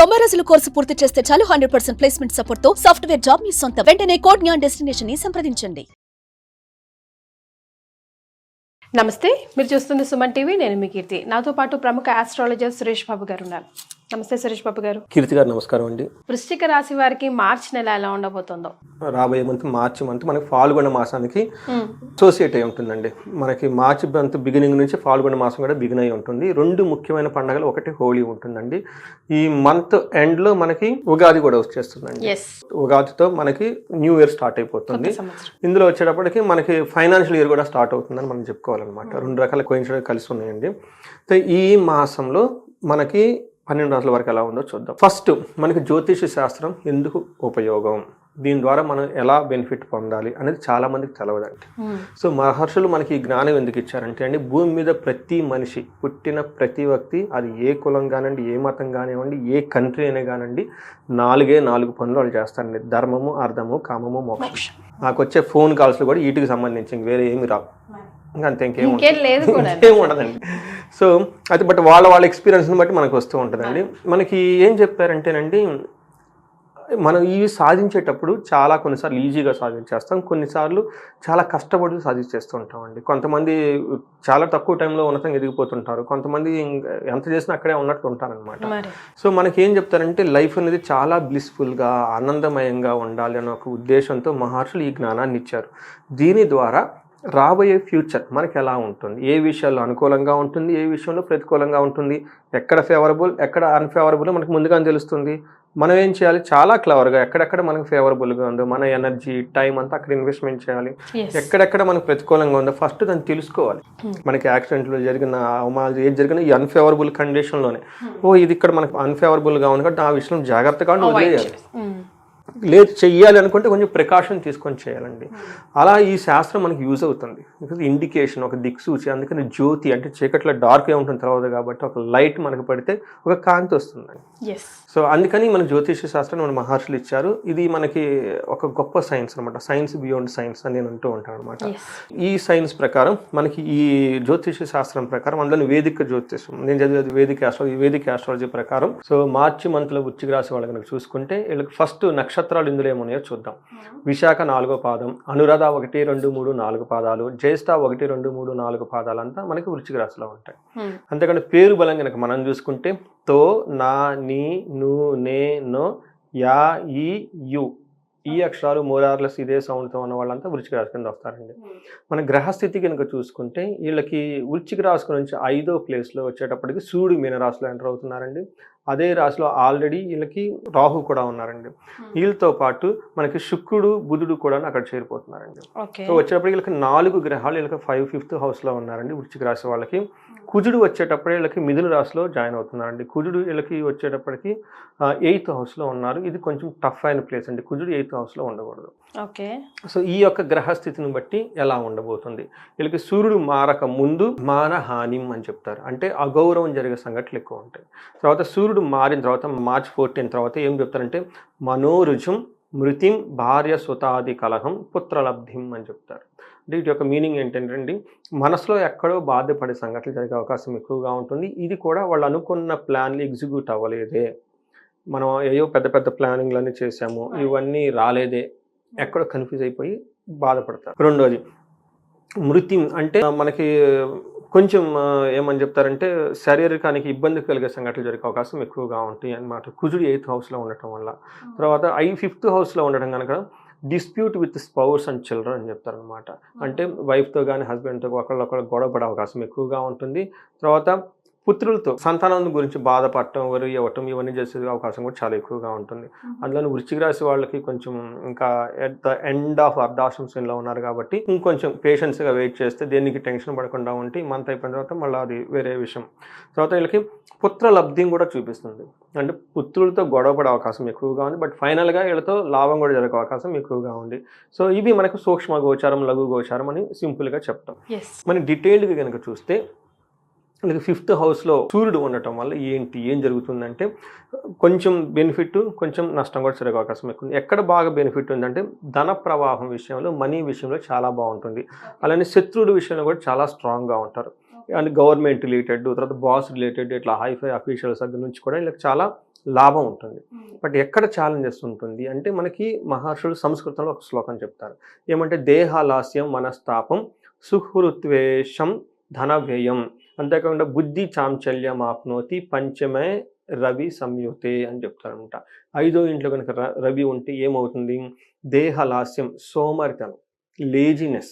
90 రోజుల కోర్సు పూర్తి చేస్తే చాలు 100% ప్లేస్మెంట్ సపోర్ట్ తో సాఫ్ట్వేర్ జాబ్ మీ సొంతం. వెంటనే కోడ్ జ్ఞాన్ డెస్టినేషన్ ని సంప్రదించండి. నమస్తే, మీరు చూస్తుంది సుమన్ టీవీ. నేను మీ కీర్తి. నాతో పాటు ప్రముఖ ఆస్ట్రాలజర్ సురేష్ బాబు గారు ఉన్నారు. నమస్తే సురేష్ బాబు గారు. కీర్తి గారు నమస్కారం అండి. వృశ్చిక రాశి వారికి మార్చి నెల ఎలా ఉండబోతుందో? రాబోయే మార్చి మంత్ మనకి ఫాల్గుణ మాసానికి అసోసియేట్ అయి ఉంటుందండి. మనకి మార్చి మంత్ బిగినింగ్ నుంచి ఫాల్గుణ మాసం కూడా బిగిన్ అయి ఉంటుంది. రెండు ముఖ్యమైన పండుగలు, ఒకటి హోలీ ఉంటుందండి. ఈ మంత్ ఎండ్ లో మనకి ఉగాది కూడా వచ్చేస్తుందండి. ఉగాదితో మనకి న్యూ ఇయర్ స్టార్ట్ అయిపోతుంది. ఇందులో వచ్చేటప్పటికి మనకి ఫైనాన్షియల్ ఇయర్ కూడా స్టార్ట్ అవుతుందని మనం చెప్పుకోవాలన్నమాట. రెండు రకాల కోయిన్సిడెంట్ కలిసి ఉన్నాయండి. ఈ మాసంలో మనకి 12 రాశుల వరకు ఎలా ఉందో చూద్దాం. ఫస్ట్ మనకి జ్యోతిష శాస్త్రం ఎందుకు ఉపయోగం, దీని ద్వారా మనం ఎలా బెనిఫిట్ పొందాలి అనేది చాలా మందికి తెలవదండి. సో మహర్షులు మనకి ఈ జ్ఞానం ఎందుకు ఇచ్చారంటే అండి, భూమి మీద ప్రతి మనిషి, పుట్టిన ప్రతి వ్యక్తి, అది ఏ కులం కానివ్వండి, ఏ మతం కానివ్వండి, ఏ కంట్రీ అయినా కానివ్వండి, 4 పనులు వాళ్ళు చేస్తారండి. ధర్మము, అర్థము, కామము, మోక్షం. నాకు వచ్చే ఫోన్ కాల్స్లో కూడా వీటికి సంబంధించి వేరే ఏమి రావు, అంతే, ఇంకేం ఉండదండి. సో అయితే బట్ వాళ్ళ ఎక్స్పీరియన్స్ని బట్టి మనకు వస్తూ ఉంటుందండి. మనకి ఏం చెప్పారంటేనండి, మనం ఇవి సాధించేటప్పుడు కొన్నిసార్లు ఈజీగా సాధించేస్తాం, కొన్నిసార్లు చాలా కష్టపడి సాధించేస్తూ ఉంటామండి. కొంతమంది చాలా తక్కువ టైంలో ఉన్నతంగా ఎదిగిపోతుంటారు, కొంతమంది ఎంత చేసినా అక్కడే ఉన్నట్టు ఉంటారనమాట. సో మనకి ఏం చెప్తారంటే, లైఫ్ అనేది చాలా బ్లిస్ఫుల్గా, ఆనందమయంగా ఉండాలి అనే ఒక ఉద్దేశంతో మహర్షులు ఈ జ్ఞానాన్ని ఇచ్చారు. దీని ద్వారా రాబోయే ఫ్యూచర్ మనకి ఎలా ఉంటుంది, ఏ విషయాల్లో అనుకూలంగా ఉంటుంది, ఏ విషయంలో ప్రతికూలంగా ఉంటుంది, ఎక్కడ ఫేవరబుల్, ఎక్కడ అన్ఫేవరబుల్ మనకు ముందుగా తెలుస్తుంది. మనం ఏం చేయాలి, చాలా క్లవర్గా ఎక్కడెక్కడ మనకు ఫేవరబుల్గా ఉందో మన ఎనర్జీ, టైం అంతా అక్కడ ఇన్వెస్ట్మెంట్ చేయాలి. ఎక్కడెక్కడ మనకు ప్రతికూలంగా ఉందో ఫస్ట్ దాన్ని తెలుసుకోవాలి. మనకి యాక్సిడెంట్లో జరిగిన అవమానాలు ఏది జరిగినా ఈ అన్ఫేవరబుల్ కండిషన్లోనే, ఇది ఇక్కడ మనకు అన్ఫేవరబుల్గా ఉంది కాబట్టి ఆ విషయం జాగ్రత్తగా వదిలేయాలి. లేదు చెయ్యాలి అనుకుంటే కొంచెం ప్రికాషన్ తీసుకొని చేయాలండి. అలా ఈ శాస్త్రం మనకి యూజ్ అవుతుంది. బికాజ్ ఇండికేషన్, ఒక దిక్సూచి. అందుకని జ్యోతి అంటే చీకట్లో డార్క్ ఉంటుంది తర్వాత, కాబట్టి ఒక లైట్ మనకు పడితే ఒక కాంతి వస్తుందండి. సో అందుకని మన జ్యోతిష శాస్త్రాన్ని మన మహర్షులు ఇచ్చారు. ఇది మనకి ఒక గొప్ప సైన్స్ అనమాట. సైన్స్ బియాండ్ సైన్స్ అని నేను అంటూ ఉంటాను అనమాట. ఈ సైన్స్ ప్రకారం మనకి ఈ జ్యోతిష శాస్త్రం ప్రకారం, అందులో వేదిక జ్యోతిషం నేను చదివేది వేదిక ఆస్ట్రాలజీ ప్రకారం. సో మార్చి మంత్లో వృశ్చిక రాశి వాళ్ళకి కనుక చూసుకుంటే, వీళ్ళకి ఫస్ట్ నక్షత్రాలు ఇందులో ఏమున్నాయో చూద్దాం. విశాఖ 4వ పాదం, అనురాధ 1, 2, 3, 4 పాదాలు, జ్యేష్ఠ 1, 2, 3, 4 పాదాలు అంతా మనకి వృశ్చిక రాశిలో ఉంటాయి. అంతేకాని పేరు బలం కనుక మనం చూసుకుంటే, తో, నా, నీ, ను, నే, నో, యా, ఈ, యు, ఈ అక్షరాలు మోరార్లెస్ ఇదే సౌండ్తో ఉన్న వాళ్ళంతా వృశ్చిక రాశి కింద వస్తారండి. మన గ్రహస్థితి కనుక చూసుకుంటే, వీళ్ళకి వృశ్చిక రాశి నుంచి 5వ ప్లేస్లో వచ్చేటప్పటికి సూర్యుడు మీనరాశిలో ఎంటర్ అవుతున్నారండి. అదే రాశిలో ఆల్రెడీ వీళ్ళకి రాహు కూడా ఉన్నారండి. వీళ్ళతో పాటు మనకి శుక్రుడు, బుధుడు కూడా అక్కడ చేరిపోతున్నారండి. సో వచ్చేటప్పటికి వీళ్ళకి 4 గ్రహాలు వీళ్ళకి 5th హౌస్లో ఉన్నారండి వృశ్చిక రాశి వాళ్ళకి. కుజుడు వచ్చేటప్పుడే వీళ్ళకి మిథున రాశిలో జాయిన్ అవుతున్నారండి. కుజుడు వీళ్ళకి వచ్చేటప్పటికి 8th హౌస్లో ఉన్నారు. ఇది కొంచెం టఫ్ అయిన ప్లేస్ అండి. కుజుడు 8th హౌస్లో ఉండకూడదు. సో ఈ యొక్క గ్రహస్థితిని బట్టి ఎలా ఉండబోతుంది, వీళ్ళకి సూర్యుడు మారక ముందు మానహానిం అని చెప్తారు. అంటే అగౌరవం జరిగే సంఘటనలు ఎక్కువ ఉంటాయి. తర్వాత సూర్యుడు మారిన తర్వాత మార్చ్ 14 తర్వాత ఏం చెప్తారంటే, మనోరుజుం మృతిం భార్య సుతాది కలహం పుత్రలబ్ధిం అని చెప్తారు. అంటే వీటి యొక్క మీనింగ్ ఏంటంటే, మనసులో ఎక్కడో బాధపడే సంఘటనలు జరిగే అవకాశం ఎక్కువగా ఉంటుంది. ఇది కూడా వాళ్ళు అనుకున్న ప్లాన్లు ఎగ్జిక్యూట్ అవ్వలేదే, మనం ఏయో పెద్ద పెద్ద ప్లానింగ్లన్నీ చేసాము, ఇవన్నీ రాలేదే, ఎక్కడో కన్ఫ్యూజ్ అయిపోయి బాధపడతారు. రెండోది మృతి, అంటే మనకి కొంచెం ఏమని చెప్తారంటే, శారీరకానికి ఇబ్బంది కలిగే సంఘటనలు జరిగే అవకాశం ఎక్కువగా ఉంటాయి అన్నమాట. కుజుడు 8th హౌస్లో ఉండటం వల్ల. తర్వాత 5th హౌస్లో ఉండటం కనుక dispute with spouse and children అని చెప్తారనమాట. అంటే వైఫ్తో కానీ హస్బెండ్తో ఒకళ్ళొకళ్ళు గొడవ పడే అవకాశం ఎక్కువగా ఉంటుంది. తర్వాత పుత్రులతో సంతానం గురించి బాధపడటం, వరి ఇవ్వటం, ఇవన్నీ చేసే అవకాశం కూడా చాలా ఎక్కువగా ఉంటుంది. అందులో వృశ్చిక రాశి వాళ్ళకి కొంచెం ఇంకా ఎట్ ద ఎండ్ ఆఫ్ అర్ధాశ్రమంలో ఉన్నారు కాబట్టి ఇంకొంచెం పేషెన్స్గా వెయిట్ చేస్తే, దేనికి టెన్షన్ పడకుండా ఉంటే మంత్ అయిపోయిన తర్వాత మళ్ళీ అది వేరే విషయం. తర్వాత వీళ్ళకి పుత్ర లబ్ధిని కూడా చూపిస్తుంది. అంటే పుత్రులతో గొడవపడే అవకాశం ఎక్కువగా ఉంది, బట్ ఫైనల్గా వీళ్ళతో లాభం కూడా జరిగే అవకాశం ఎక్కువగా ఉంది. సో ఇవి మనకు సూక్ష్మ గోచారం, లఘు గోచారం అని సింపుల్గా చెప్తాం. మనం డీటెయిల్డ్గా కనుక చూస్తే, అలాగే 5th హౌస్లో సూర్యుడు ఉండటం వల్ల ఏం జరుగుతుందంటే, కొంచెం బెనిఫిట్, కొంచెం నష్టం కూడా జరిగే అవకాశం ఎక్కువ ఉంది. ఎక్కడ బాగా బెనిఫిట్ ఉందంటే, ధన ప్రవాహం విషయంలో, మనీ విషయంలో చాలా బాగుంటుంది. అలానే శత్రువుల విషయంలో కూడా చాలా స్ట్రాంగ్గా ఉంటారు. అండ్ గవర్నమెంట్ రిలేటెడ్, తర్వాత బాస్ రిలేటెడ్, ఇట్లా హైఫై అఫీషియల్స్ దగ్గర నుంచి కూడా వీళ్ళకి చాలా లాభం ఉంటుంది. బట్ ఎక్కడ ఛాలెంజెస్ ఉంటుంది అంటే మనకి మహర్షులు సంస్కృతంలో ఒక శ్లోకం చెప్తారు ఏమంటే దేహాలాస్యం మనస్తాపం సుహృత్వేషం ధన వ్యయం అంతేకాకుండా బుద్ధి చాంచల్యం ఆప్నోతి పంచమే రవి సంయుతే అని చెప్తారనమాట. 5వ ఇంట్లో కనుక రవి ఉంటే ఏమవుతుంది? దేహలాస్యం, సోమరితనం, లేజినెస్,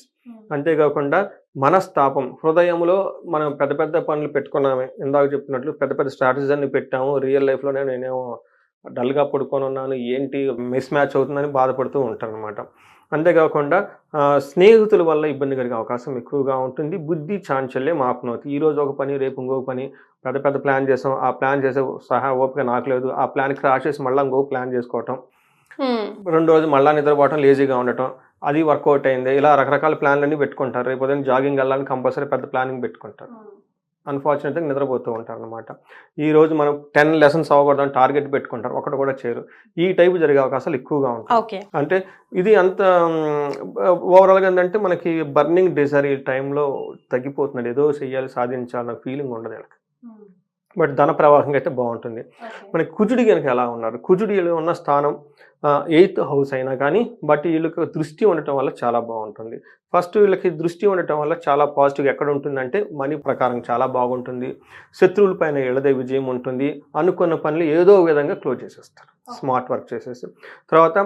అంతేకాకుండా మనస్తాపం, హృదయంలో మనం పెద్ద పెద్ద పనులు పెట్టుకున్నామే, ఇందాక చెప్పినట్లు పెద్ద పెద్ద స్ట్రాటజీస్ అన్ని పెట్టాము, రియల్ లైఫ్లోనే నేనేమో డల్గా పడుకొని ఉన్నాను, ఏంటి మిస్ మ్యాచ్ అవుతుందని బాధపడుతూ ఉంటారనమాట. అంతేకాకుండా స్నేహితుల వల్ల ఇబ్బంది కలిగే అవకాశం ఎక్కువగా ఉంటుంది. బుద్ధి చాంచల్యం ఆప్నోతి, ఈరోజు ఒక పని రేపు ఇంకొక పని, పెద్ద పెద్ద ప్లాన్ చేసాం, ఆ ప్లాన్ చేసే సహా ఓపిక నాకు లేదు, ఆ ప్లాన్ క్రాష్ చేసి మళ్ళీ ఇంకొక ప్లాన్ చేసుకోవటం, 2 రోజులు మళ్ళీ నిద్రపోవటం, లేజీగా ఉండటం, అది వర్కౌట్ అయింది, ఇలా రకరకాల ప్లాన్లన్నీ పెట్టుకుంటారు. రేపు ఉదయం జాగింగ్ వెళ్ళాలని కంపల్సరీ పెద్ద ప్లానింగ్ పెట్టుకుంటారు. అన్ఫార్చునేట్గా నిద్రపోతూ ఉంటారు అనమాట. ఈరోజు మనం 10 లెసన్స్ అవ్వకూడదని టార్గెట్ పెట్టుకుంటారు, ఒకటి కూడా చేయరు. ఈ టైపు జరిగే అవకాశాలు ఎక్కువగా ఉంటాయి. అంటే ఇది అంత ఓవరాల్గా ఏంటంటే మనకి బర్నింగ్ డిజైర్ ఈ టైంలో తగ్గిపోతున్నాడు, ఏదో చెయ్యాలి సాధించాలి నాకు ఫీలింగ్ ఉండదు వీళ్ళకి. బట్ ధన ప్రవాహంగా అయితే బాగుంటుంది. మనకి కుజుడి కనుక ఎలా ఉన్నారు, కుజుడిలో ఉన్న స్థానం 8th హౌస్ అయినా కానీ బట్ వీళ్ళకి దృష్టి ఉండటం వల్ల చాలా బాగుంటుంది. ఫస్ట్ వీళ్ళకి దృష్టి ఉండటం వల్ల చాలా పాజిటివ్గా ఎక్కడ ఉంటుందంటే మనీ ప్రకారం చాలా బాగుంటుంది, శత్రువుల పైన ఎడదే విజయం ఉంటుంది, అనుకున్న పనులు ఏదో విధంగా క్లోజ్ చేసేస్తారు, స్మార్ట్ వర్క్ చేసేసి. తర్వాత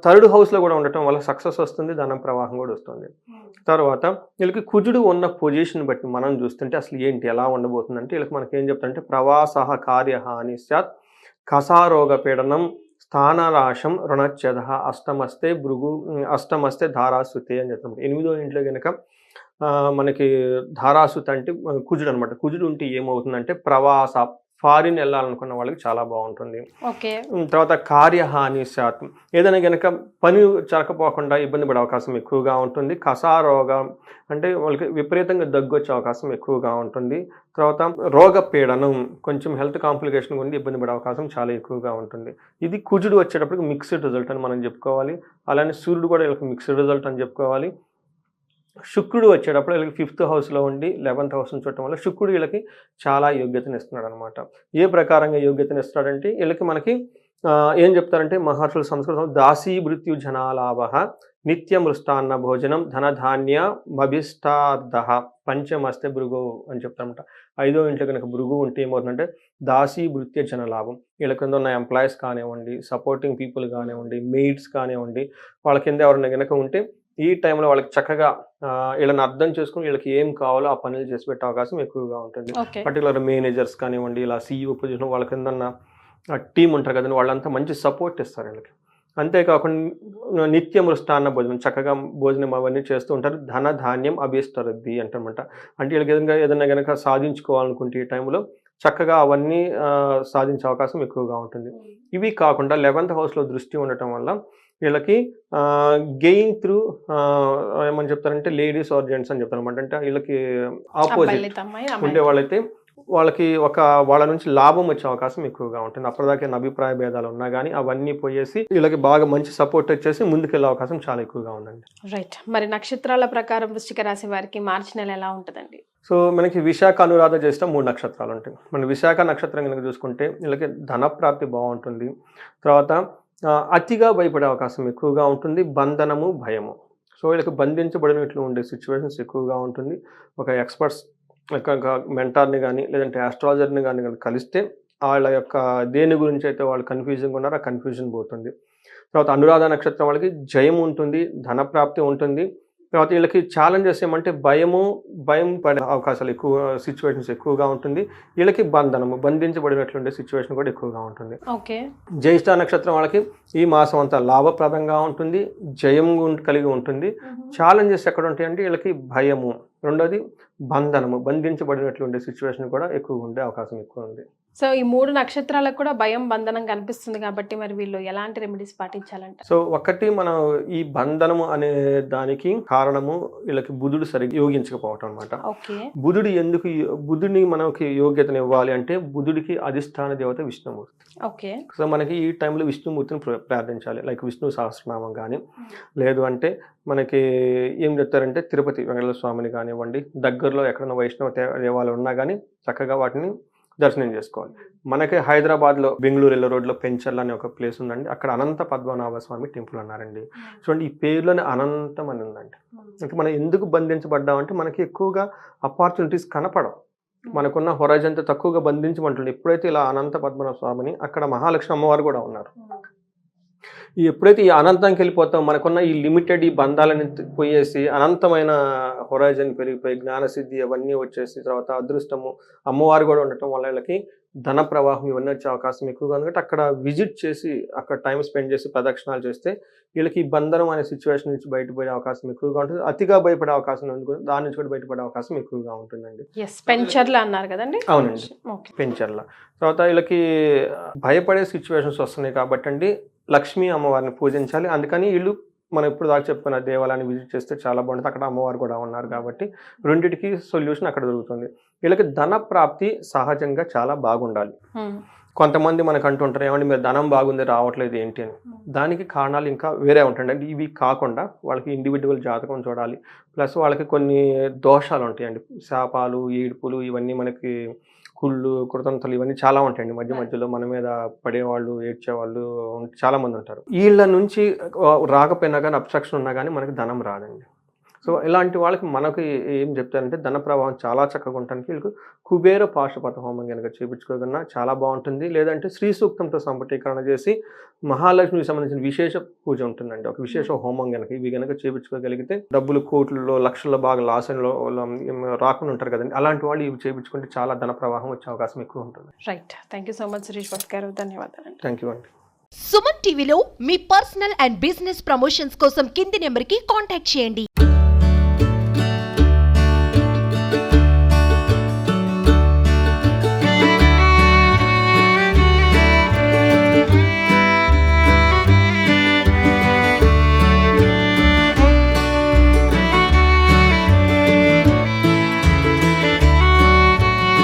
3rd హౌస్లో కూడా ఉండటం వల్ల సక్సెస్ వస్తుంది, ధనం ప్రవాహం కూడా వస్తుంది. తర్వాత వీళ్ళకి కుజుడు ఉన్న పొజిషన్ బట్టి మనం చూస్తుంటే అసలు ఏంటి ఎలా ఉండబోతుందంటే వీళ్ళకి మనకి ఏం చెప్తారంటే ప్రవాస కార్యహాని స్యాత్, కసారోగ పీడనం, స్థానరాశం, రుణచ్ఛేద, అష్టమస్తే ధారాసుతే అని చెప్తాం. 8వ ఇంట్లో కనుక మనకి ధారాసుత అంటే కుజుడు అనమాట. కుజుడు ఉంటే ఏమవుతుందంటే ప్రవాస, ఫారిన్ వెళ్ళాలనుకున్న వాళ్ళకి చాలా బాగుంటుంది. తర్వాత కార్యహాని శాతం, ఏదైనా కనుక పని జరగపోకుండా ఇబ్బంది పడే అవకాశం ఎక్కువగా ఉంటుంది. కసారోగం అంటే వాళ్ళకి విపరీతంగా దగ్గు వచ్చే అవకాశం ఎక్కువగా ఉంటుంది. తర్వాత రోగ పీడనం, కొంచెం హెల్త్ కాంప్లికేషన్ గురించి ఇబ్బంది పడే అవకాశం చాలా ఎక్కువగా ఉంటుంది. ఇది కుజుడు వచ్చేటప్పటికి మిక్స్డ్ రిజల్ట్ అని మనం చెప్పుకోవాలి. అలానే సూర్యుడు కూడా వీళ్ళకి మిక్స్డ్ రిజల్ట్ అని చెప్పుకోవాలి. శుక్రుడు వచ్చేటప్పుడు వీళ్ళకి 5th హౌస్లో ఉండి 11th హౌస్ని చూడటం వల్ల శుక్రుడు వీళ్ళకి చాలా యోగ్యతను ఇస్తున్నాడు అనమాట. ఏ ప్రకారంగా యోగ్యతను ఇస్తాడంటే వీళ్ళకి మనకి ఏం చెప్తారంటే మహర్షుల సంస్కృతం దాసీ మృత్యు జనాలాభ నిత్య మృష్టాన్న భోజనం ధనధాన్య మభిష్టార్థ పంచమస్తే భృగు అని చెప్తారనమాట. 5వ ఇంట్లో కనుక భృగు ఉంటే ఏమవుతుందంటే దాసీ మృత్య జనలాభం, వీళ్ళ కింద ఉన్న ఎంప్లాయీస్ కానివ్వండి, సపోర్టింగ్ పీపుల్ కానివ్వండి, మెయిడ్స్ కానివ్వండి, వాళ్ళ కింద ఎవరైనా కనుక ఉంటే ఈ టైంలో వాళ్ళకి చక్కగా వీళ్ళని అర్థం చేసుకుని వీళ్ళకి ఏం కావాలో ఆ పనులు చేసి పెట్టే అవకాశం ఎక్కువగా ఉంటుంది. పర్టికులర్ మేనేజర్స్ కానివ్వండి, ఇలా CEO పొజిషన్ వాళ్ళ కింద ఉన్న టీం ఉంటారు కదండి, వాళ్ళంతా మంచి సపోర్ట్ ఇస్తారు వీళ్ళకి. అంతేకాకుండా నిత్య మృష్టాన్న భోజనం, చక్కగా భోజనం అవన్నీ చేస్తూ ఉంటారు. ధన ధాన్యం అభిష్టరద్ది అంటారనమాట. అంటే వీళ్ళకి ఏదైనా కనుక సాధించుకోవాలనుకుంటే ఈ టైంలో చక్కగా అవన్నీ సాధించే అవకాశం ఎక్కువగా ఉంటుంది. ఇవి కాకుండా 11th హౌస్లో దృష్టి ఉండటం వల్ల వీళ్ళకి గెయిన్ త్రూ ఏమని చెప్తారంటే లేడీస్ ఆర్ జెంట్స్ అని చెప్తారు అనమాట. అంటే వీళ్ళకి ఆపోజిట్ ఉండే వాళ్ళైతే వాళ్ళకి వాళ్ళ నుంచి లాభం వచ్చే అవకాశం ఎక్కువగా ఉంటుంది. అప్పటిదాకా అభిప్రాయ భేదాలు ఉన్నా కానీ అవన్నీ పోయేసి వీళ్ళకి బాగా మంచి సపోర్ట్ వచ్చేసి ముందుకెళ్ళే అవకాశం చాలా ఎక్కువగా ఉందండి. రైట్. మరి నక్షత్రాల ప్రకారం వృశ్చిక రాశి వారికి మార్చి నెల ఎలా ఉంటుందండి? సో మనకి విశాఖ అనురాధ చేసిన 3 నక్షత్రాలు ఉంటాయి. మన విశాఖ నక్షత్రం కనుక చూసుకుంటే వీళ్ళకి ధనప్రాప్తి బాగుంటుంది. తర్వాత అతిగా భయపడే అవకాశం ఎక్కువగా ఉంటుంది. బంధనము, భయము, సో వీళ్ళకి బంధించబడినట్లు ఉండే సిచ్యువేషన్స్ ఎక్కువగా ఉంటుంది. ఒక ఎక్స్పర్ట్స్ మెంటార్ని కానీ లేదంటే ఆస్ట్రాలజర్ని కానీ కలిస్తే వాళ్ళ యొక్క దేని గురించి అయితే వాళ్ళు కన్ఫ్యూజన్గా ఉన్నారో ఆ కన్ఫ్యూజన్ పోతుంది. తర్వాత అనురాధ నక్షత్రం వాళ్ళకి జయం ఉంటుంది, ధనప్రాప్తి ఉంటుంది. తర్వాత వీళ్ళకి ఛాలెంజెస్ ఏమంటే భయం పడే అవకాశాలు ఎక్కువ, సిచ్యువేషన్స్ ఎక్కువగా ఉంటుంది. వీళ్ళకి బంధించబడినట్లుండే సిచ్యువేషన్ కూడా ఎక్కువగా ఉంటుంది. జ్యేష్ఠ నక్షత్రం వాళ్ళకి ఈ మాసం అంతా లాభప్రదంగా ఉంటుంది, జయం కలిగి ఉంటుంది. ఛాలెంజెస్ ఎక్కడ ఉంటాయంటే వీళ్ళకి భయము, రెండోది బంధించబడినట్లుండే సిచ్యువేషన్ కూడా ఎక్కువగా ఉండే అవకాశం ఎక్కువ ఉంది. సో ఈ 3 నక్షత్రాలకు కూడా భయం, బంధనం కనిపిస్తుంది కాబట్టి మరి వీళ్ళు ఎలాంటి రెమెడీస్ పాటించాలంట? సో ఒకటి మనం ఈ బంధనము అనే దానికి కారణము వీళ్ళకి బుధుడు సరిగ్గా యోగించకపోవటం అనమాట. బుధుడిని మనకి యోగ్యతను ఇవ్వాలి అంటే బుధుడికి అధిష్టాన దేవత విష్ణుమూర్తి. సో మనకి ఈ టైంలో విష్ణుమూర్తిని ప్రార్థించాలి. లైక్ విష్ణు సహస్రనామం కానీ, లేదు అంటే మనకి ఏం చెప్తారంటే తిరుపతి వెంకటేశ్వర స్వామిని కానివ్వండి, దగ్గరలో ఎక్కడైనా వైష్ణవ దేవాలయం ఉన్నా కానీ చక్కగా వాటిని దర్శనం చేసుకోవాలి. మనకి హైదరాబాద్లో బెంగళూరు వెళ్ళే రోడ్లో పెంచర్ల అనే ఒక ప్లేస్ ఉందండి. అక్కడ అనంత పద్మనాభ స్వామి టెంపుల్ అన్నారండి. చూడండి, ఈ పేరులోనే అనంతం అని ఉందండి. అంటే మనం ఎందుకు బంధించబడ్డామంటే మనకి ఎక్కువగా ఆపర్చునిటీస్ కనపడవు, మనకున్న హొరైజన్తో తక్కువగా బంధించమంటుంది. ఎప్పుడైతే ఇలా అనంత పద్మనాభ స్వామిని, అక్కడ మహాలక్ష్మి అమ్మవారు కూడా ఉన్నారు, ఎప్పుడైతే ఈ అనంతానికి వెళ్ళిపోతాం మనకున్న ఈ లిమిటెడ్ ఈ బంధాలని పోయేసి అనంతమైన హొరైజన్ పెరిగిపోయి జ్ఞానసిద్ధి అవన్నీ వచ్చేసి తర్వాత అదృష్టము అమ్మవారు కూడా ఉండటం వల్ల వీళ్ళకి ధన ప్రవాహం ఇవన్నీ వచ్చే అవకాశం ఎక్కువగా ఉంది. అక్కడ విజిట్ చేసి అక్కడ టైం స్పెండ్ చేసి ప్రదక్షిణాలు చేస్తే వీళ్ళకి ఈ బంధనం అనే సిచ్యువేషన్ నుంచి బయటపడే అవకాశం ఎక్కువగా ఉంటుంది. అతిగా భయపడే అవకాశం ఉంది, దాని నుంచి కూడా బయటపడే అవకాశం ఎక్కువగా ఉంటుందండి. పెంచర్ల అన్నారు కదండి. అవునండి, పెంచర్ల. తర్వాత వీళ్ళకి భయపడే సిచ్యువేషన్స్ వస్తున్నాయి కాబట్టి అండి లక్ష్మీ అమ్మవారిని పూజించాలి. అందుకని వీళ్ళు మనం ఇప్పుడు దాకా చెప్పుకున్న దేవాలయాన్ని విజిట్ చేస్తే చాలా బాగుంటుంది. అక్కడ అమ్మవారు కూడా ఉన్నారు కాబట్టి రెండింటికి సొల్యూషన్ అక్కడ దొరుకుతుంది. వీళ్ళకి ధన ప్రాప్తి సహజంగా చాలా బాగుండాలి. కొంతమంది మనకు అంటుంటారు, ఏమంటే మీరు ధనం బాగుంది రావట్లేదు ఏంటి అని. దానికి కారణాలు ఇంకా వేరే ఉంటాయండి. అంటే ఇవి కాకుండా వాళ్ళకి ఇండివిజువల్ జాతకం చూడాలి, ప్లస్ వాళ్ళకి కొన్ని దోషాలు ఉంటాయండి, శాపాలు, ఏడుపులు, ఇవన్నీ మనకి కుళ్ళు, కృతంతలు ఇవన్నీ చాలా ఉంటాయండి. మధ్యలో మన మీద పడేవాళ్ళు, ఏడ్చేవాళ్ళు చాలా మంది ఉంటారు. వీళ్ళ నుంచి రాకపోయినా కానీ అబ్స్ట్రక్షన్ ఉన్నా కానీ మనకి ధనం రాదండి. సో ఇలాంటి వాళ్ళకి మనకి ఏం చెప్తారంటే ధన ప్రవాహం చాలా చక్కగా ఉండడానికి వీళ్ళకి కుబేర పాశుపత హోమం కనుక చేయించుకోగలన్నా చాలా బాగుంటుంది. లేదంటే శ్రీ సూక్తంతో సంపటీకరణ చేసి మహాలక్ష్మికి సంబంధించిన విశేష పూజ ఉంటుందండి, ఒక విశేష హోమం కనుక ఇవి కనుక చేయించుకోగలిగితే డబ్బులు కోట్లలో లక్షల్లో బాగా లాసంలో రాకుండా ఉంటారు కదండి. అలాంటి వాళ్ళు ఇవి చేయించుకుంటే చాలా ధన ప్రవాహం వచ్చే అవకాశం ఎక్కువ ఉంటుంది. Right, thank you so much Suresh Babu గారు, ధన్యవాదాలు. థ్యాంక్ యూ అండి. సుమన్ టీవీలో మీ పర్సనల్ అండ్ బిజినెస్ ప్రమోషన్స్ కోసం కింది నెంబర్కి కాంటాక్ట్ చేయండి.